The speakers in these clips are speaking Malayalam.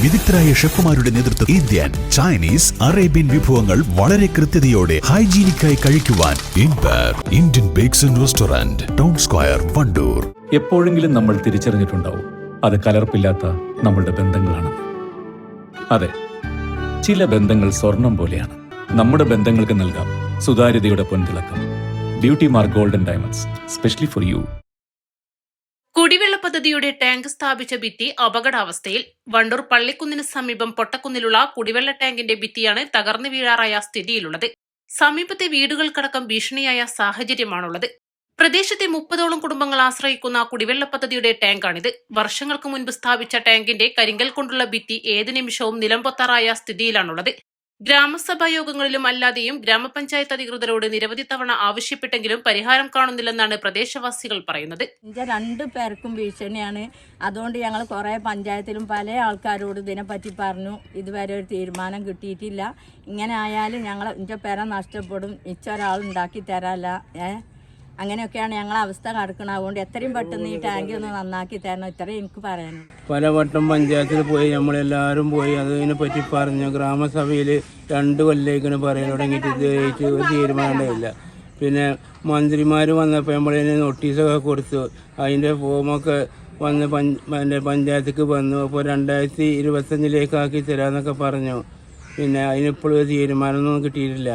വിദഗ്ധരായ ഷെഫുമാരുടെ നേതൃത്വം ഇന്ത്യൻ, ചൈനീസ്, അറേബ്യൻ വിഭവങ്ങൾ വളരെ കൃത്യതയോടെ ഹൈജീനിക്കായി കഴിക്കുവാൻ Indian bakes and restaurant, town square, Wandoor. എപ്പോഴെങ്കിലും നമ്മൾ തിരിച്ചറിഞ്ഞിട്ടുണ്ടാവും അത് കലർപ്പില്ലാത്ത നമ്മളുടെ ബന്ധങ്ങളാണ്. അതെ, ചില ബന്ധങ്ങൾ സ്വർണം പോലെയാണ്. നമ്മുടെ ബന്ധങ്ങൾക്ക് നൽകാം സുതാര്യതയുടെ പൊൻതിളക്കം. Beauty mark golden diamonds, specially for you. കുടിവെള്ള പദ്ധതിയുടെ ടാങ്ക് സ്ഥാപിച്ച ഭിത്തി അപകടാവസ്ഥയിൽ. വണ്ടൂർ പള്ളിക്കുന്നിന് സമീപം പൊട്ടക്കുന്നിലുള്ള കുടിവെള്ള ടാങ്കിന്റെ ഭിത്തിയാണ് തകർന്നു വീഴാറായ സ്ഥിതിയിലുള്ളത്. സമീപത്തെ വീടുകൾക്കടക്കം ഭീഷണിയായ സാഹചര്യമാണുള്ളത്. പ്രദേശത്തെ 30ഓളം കുടുംബങ്ങൾ ആശ്രയിക്കുന്ന കുടിവെള്ള പദ്ധതിയുടെ ടാങ്കാണിത്. വർഷങ്ങൾക്ക് മുൻപ് സ്ഥാപിച്ച ടാങ്കിന്റെ കരിങ്കൽ കൊണ്ടുള്ള ഭിത്തി ഏത് നിമിഷവും നിലംപൊത്താറായ സ്ഥിതിയിലാണുള്ളത്. ഗ്രാമസഭാ യോഗങ്ങളിലും അല്ലാതെയും ഗ്രാമപഞ്ചായത്ത് അധികൃതരോട് നിരവധി തവണ ആവശ്യപ്പെട്ടെങ്കിലും പരിഹാരം കാണുന്നില്ലെന്നാണ് പ്രദേശവാസികൾ പറയുന്നത്. 2 പേർക്കും ഭീഷണിയാണ്. അതുകൊണ്ട് ഞങ്ങൾ കുറേ പഞ്ചായത്തിലും പല ആൾക്കാരോട് ഇതിനെപ്പറ്റി പറഞ്ഞു. ഇതുവരെ ഒരു തീരുമാനം കിട്ടിയിട്ടില്ല. ഇങ്ങനെ ആയാലും എൻ്റെ പേര നഷ്ടപ്പെടും, ഒരാൾ ഉണ്ടാക്കി തരാല്ല. അങ്ങനെയൊക്കെയാണ് ഞങ്ങളെ അവസ്ഥ കിടക്കുന്നത്. അതുകൊണ്ട് എത്രയും പെട്ടെന്ന് ഈ ടാങ്ക് ഒന്ന് നന്നാക്കി തരണം, ഇത്രയും എനിക്ക് പറയാനുണ്ട്. പലവട്ടം പഞ്ചായത്തിൽ പോയി നമ്മളെല്ലാവരും പോയി അതിനെ പറ്റി പറഞ്ഞു. ഗ്രാമസഭയിൽ 2 കൊല്ലേക്കിന് പറയാൻ തുടങ്ങിയിട്ട് ഇതുവരെയായിട്ട് ഒരു തീരുമാനമില്ല. പിന്നെ മന്ത്രിമാർ വന്നപ്പോൾ നമ്മളതിന് നോട്ടീസൊക്കെ കൊടുത്തു. അതിൻ്റെ ഫോമൊക്കെ വന്ന് പഞ്ചായത്തേക്ക് വന്നു. അപ്പോൾ 2025 ആക്കി തരാമെന്നൊക്കെ പറഞ്ഞു. പിന്നെ അതിനിപ്പോഴും തീരുമാനമൊന്നും കിട്ടിയിട്ടില്ല.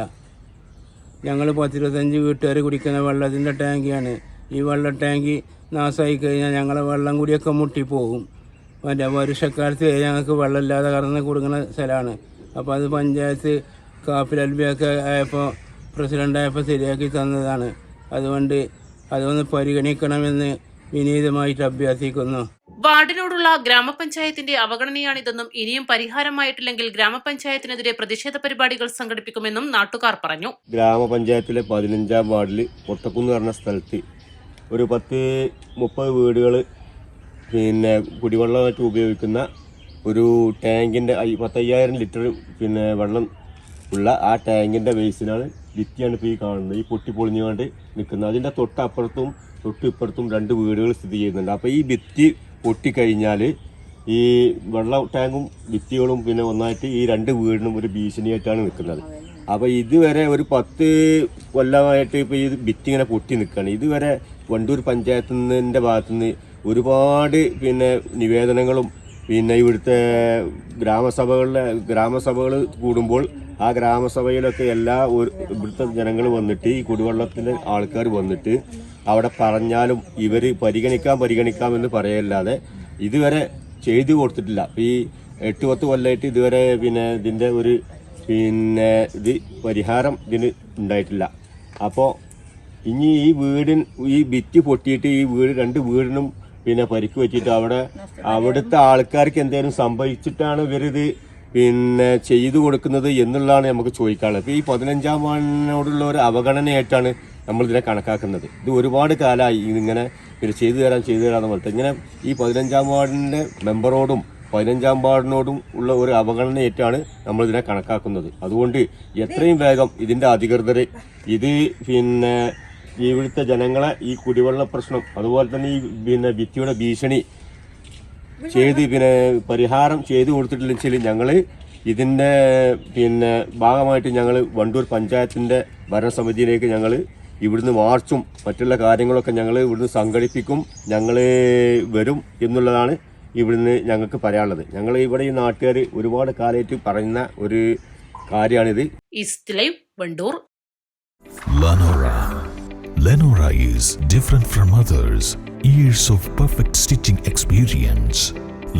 ഞങ്ങൾ 10-25 വീട്ടുകാർ കുടിക്കുന്ന വെള്ളത്തിൻ്റെ ടാങ്കിയാണ്. ഈ വെള്ള ടാങ്കി നാശമായി കഴിഞ്ഞാൽ ഞങ്ങളെ വെള്ളം കൂടിയൊക്കെ മുട്ടിപ്പോകും. വർഷക്കാലത്ത് ഞങ്ങൾക്ക് വെള്ളമില്ലാതെ കറന്ന് കൊടുക്കുന്ന സ്ഥലമാണ്. അപ്പോൾ അത് പഞ്ചായത്ത് കാപ്പിൽ അൽബിയൊക്കെ ആയപ്പോൾ പ്രസിഡൻ്റായപ്പോൾ ശരിയാക്കി തന്നതാണ്. അതുകൊണ്ട് അതൊന്ന് പരിഗണിക്കണമെന്ന് വിനീതമായിട്ട് അഭ്യർത്ഥിക്കുന്നു. വാർഡിനോടുള്ള ഗ്രാമപഞ്ചായത്തിന്റെ അവഗണനയാണിതെന്നും ഇനിയും പരിഹാരമായിട്ടില്ലെങ്കിൽ ഗ്രാമപഞ്ചായത്തിനെതിരെ പ്രതിഷേധ പരിപാടികൾ സംഘടിപ്പിക്കുമെന്നും നാട്ടുകാർ പറഞ്ഞു. ഗ്രാമപഞ്ചായത്തിലെ 15-ാം വാർഡിൽ പൊട്ടക്കുന്ന് പറഞ്ഞ സ്ഥലത്ത് ഒരു 10-30 വീടുകൾ പിന്നെ കുടിവെള്ളമായിട്ട് ഉപയോഗിക്കുന്ന ഒരു ടാങ്കിൻ്റെ 15,000 ലിറ്റർ വെള്ളം ഉള്ള ആ ടാങ്കിൻ്റെ ബേസിനാണ് ഭിത്തിയാണ് ഇപ്പോൾ ഈ കാണുന്നത്. ഈ പൊട്ടിപ്പൊളിഞ്ഞുകൊണ്ട് നിൽക്കുന്നത്. അതിൻ്റെ തൊട്ടപ്പുറത്തും തൊട്ടിപ്പുറത്തും 2 വീടുകൾ സ്ഥിതി ചെയ്യുന്നുണ്ട്. അപ്പോൾ ഈ ഭിത്തി പൊട്ടിക്കഴിഞ്ഞാൽ ഈ വെള്ള ടാങ്കും ഭിത്തികളും പിന്നെ ഒന്നായിട്ട് ഈ 2 വീടിനും ഒരു ഭീഷണിയായിട്ടാണ് നിൽക്കുന്നത്. അപ്പോൾ ഇതുവരെ ഒരു 10 കൊല്ലമായിട്ട് ഇപ്പോൾ ഈ ഭിത്തി ഇങ്ങനെ പൊട്ടി നിൽക്കുകയാണ്. ഇതുവരെ വണ്ടൂർ പഞ്ചായത്തിൻ്റെ ഭാഗത്തുനിന്ന് ഒരുപാട് നിവേദനങ്ങളും ഇവിടുത്തെ ഗ്രാമസഭകൾ കൂടുമ്പോൾ ആ ഗ്രാമസഭയിലൊക്കെ ഇവിടുത്തെ ജനങ്ങൾ വന്നിട്ട് ഈ കുടിവെള്ളത്തിൻ്റെ ആൾക്കാർ വന്നിട്ട് അവിടെ പറഞ്ഞാലും ഇവർ പരിഗണിക്കാമെന്ന് പറയല്ലാതെ ഇതുവരെ ചെയ്തു കൊടുത്തിട്ടില്ല. ഈ 8-10 കൊല്ലമായിട്ട് ഇതുവരെ ഇതിൻ്റെ ഒരു ഇത് പരിഹാരം ഇതിന് ഉണ്ടായിട്ടില്ല. അപ്പോൾ ഇനി ഈ ഭിത്തി പൊട്ടിയിട്ട് ഈ 2 വീടിനും പരിക്ക് പറ്റിയിട്ട് അവിടുത്തെ ആൾക്കാർക്ക് എന്തെങ്കിലും സംഭവിച്ചിട്ടാണ് ഇവരിത് ചെയ്തു കൊടുക്കുന്നത് എന്നുള്ളതാണ് നമുക്ക് ചോദിക്കാനുള്ളത്. ഇപ്പോൾ ഈ 15-ാം വാർഡിനോടുള്ള ഒരു അവഗണനയായിട്ടാണ് നമ്മളിതിനെ കണക്കാക്കുന്നത്. ഇത് ഒരുപാട് കാലമായി ഇതിങ്ങനെ ചെയ്തു തരാമെന്ന് പറഞ്ഞിട്ട് ഇങ്ങനെ ഈ 15-ാം വാർഡിൻ്റെ മെമ്പറോടും 15-ാം വാർഡിനോടും ഉള്ള ഒരു അവഗണനയായിട്ടാണ് നമ്മളിതിനെ കണക്കാക്കുന്നത്. അതുകൊണ്ട് എത്രയും വേഗം ഇതിൻ്റെ അധികൃതർ ഇത് ഇവിടുത്തെ ജനങ്ങളെ ഈ കുടിവെള്ള പ്രശ്നം അതുപോലെ തന്നെ ഈ ഭിത്തിയുടെ ഭീഷണി ചെയ്ത് പരിഹാരം ചെയ്തു കൊടുത്തിട്ടില്ലെങ്കിൽ ഞങ്ങൾ ഇതിൻ്റെ ഭാഗമായിട്ട് ഞങ്ങൾ വണ്ടൂർ പഞ്ചായത്തിൻ്റെ ഭരണസമിതിയിലേക്ക് ഞങ്ങൾ ഇവിടുന്ന് മാർച്ചും മറ്റുള്ള കാര്യങ്ങളൊക്കെ ഞങ്ങൾ ഇവിടുന്ന് സംഘടിപ്പിക്കും, ഞങ്ങൾ വരും എന്നുള്ളതാണ് ഇവിടുന്ന് ഞങ്ങൾക്ക് പറയാനുള്ളത്. ഞങ്ങൾ ഇവിടെ ഈ നാട്ടുകാർ ഒരുപാട് കാലമായിട്ട് പറയുന്ന ഒരു കാര്യമാണിത്. Wandoor. Lenora is different from others. Years of perfect stitching experience.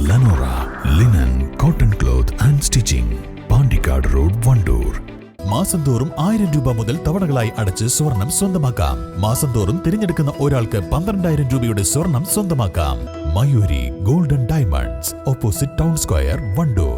Lenora linen, cotton cloth and stitching. Pandikad Road, Vandoor. മാസം തോറും 1000 രൂപ മുതൽ തവണകളായി അടച്ച് സ്വർണം സ്വന്തമാക്കാം. മാസം തോറും തിരഞ്ഞെടുക്കുന്ന ഒരാൾക്ക് 12,000 രൂപയുടെ സ്വർണം സ്വന്തമാക്കാം. Mayuri golden diamonds, opposite town square, Wandoor.